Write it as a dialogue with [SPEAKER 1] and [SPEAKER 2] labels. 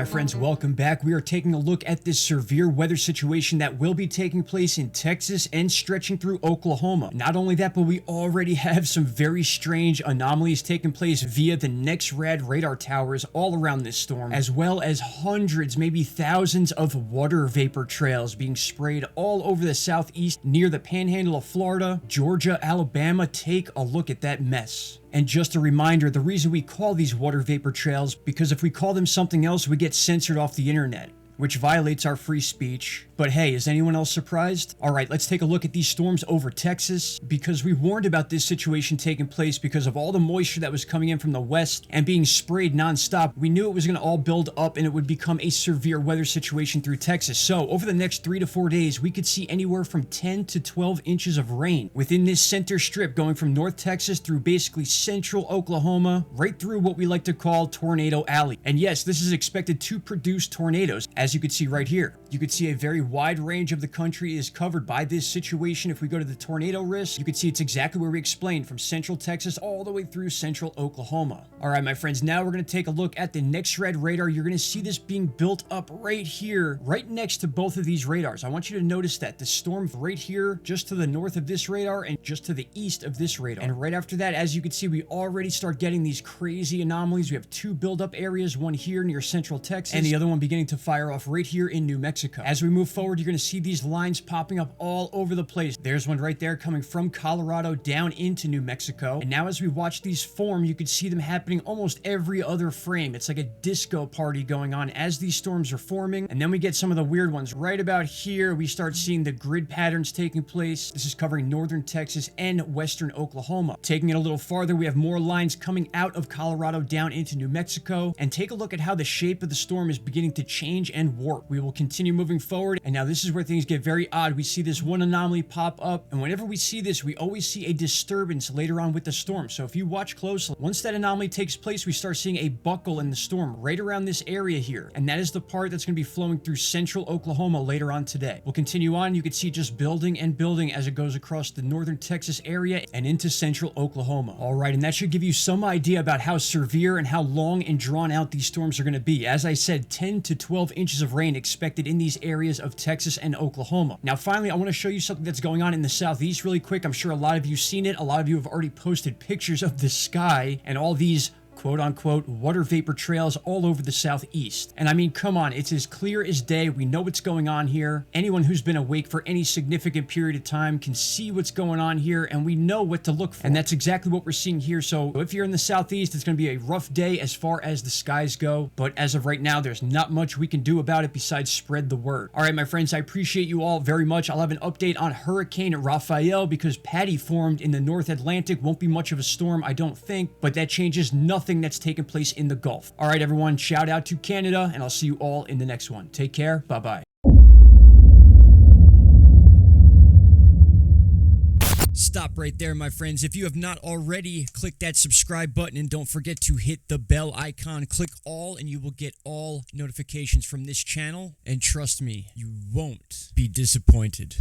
[SPEAKER 1] my friends, welcome back. We are taking a look at this severe weather situation that will be taking place in Texas and stretching through Oklahoma. Not only that, but we already have some very strange anomalies taking place via the NexRad radar towers all around this storm, as well as hundreds, maybe thousands of water vapor trails being sprayed all over the southeast near the panhandle of Florida, Georgia, Alabama. Take a look at that mess. And just a reminder, the reason we call these water vapor trails, because if we call them something else, we get censored off the internet, which violates our free speech. But hey, is anyone else surprised? All right, let's take a look at these storms over Texas, because we warned about this situation taking place because of all the moisture that was coming in from the west and being sprayed nonstop. We knew it was going to all build up and it would become a severe weather situation through Texas. So over the next 3 to 4 days, we could see anywhere from 10 to 12 inches of rain within this center strip going from North Texas through basically central Oklahoma, right through what we like to call Tornado Alley. And yes, this is expected to produce tornadoes, as you can see right here. You could see a very wide range of the country is covered by this situation. If we go to the tornado risk, you can see it's exactly where we explained, from central Texas all the way through central Oklahoma. All right, my friends, now we're going to take a look at the NexRad radar. You're going to see this being built up right here, right next to both of these radars. I want you to notice that the storm right here, just to the north of this radar and just to the east of this radar. And right after that, as you can see, we already start getting these crazy anomalies. We have two buildup areas, one here near central Texas and the other one beginning to fire off right here in New Mexico. As we move forward, you're going to see these lines popping up all over the place. There's one right there coming from Colorado down into New Mexico. And now as we watch these form, you can see them happening almost every other frame. It's like a disco party going on as these storms are forming. And then we get some of the weird ones. Right about here, we start seeing the grid patterns taking place. This is covering northern Texas and western Oklahoma. Taking it a little farther, we have more lines coming out of Colorado down into New Mexico. And take a look at how the shape of the storm is beginning to change and warp. We will continue moving forward, and now this is where things get very odd. We see this one anomaly pop up, and whenever we see this, we always see a disturbance later on with the storm. So if you watch closely, once that anomaly takes place, we start seeing a buckle in the storm right around this area here, and that is the part that's going to be flowing through central Oklahoma later on today. We'll continue on. You can see just building and building as it goes across the northern Texas area and into central Oklahoma. All right, and that should give you some idea about how severe and how long and drawn out these storms are going to be. As I said, 10 to 12 inches of rain expected in these areas of Texas and Oklahoma. Now, finally, I want to show you something that's going on in the southeast really quick. I'm sure a lot of you seen it. A lot of you have already posted pictures of the sky and all these quote-unquote water vapor trails all over the southeast. And I mean, come on, it's as clear as day. We know what's going on here. Anyone who's been awake for any significant period of time can see what's going on here, and we know what to look for. And that's exactly what we're seeing here. So if you're in the southeast, it's going to be a rough day as far as the skies go. But as of right now, there's not much we can do about it besides spread the word. All right, my friends, I appreciate you all very much. I'll have an update on Hurricane Rafael because Patty formed in the North Atlantic. Won't be much of a storm, I don't think, but that changes nothing that's taken place in the Gulf. All right, everyone, shout out to Canada, and I'll see you all in the next one. Take care. Bye-bye. Stop right there, my friends. If you have not already, click that subscribe button and don't forget to hit the bell icon. Click all and you will get all notifications from this channel. And trust me, you won't be disappointed.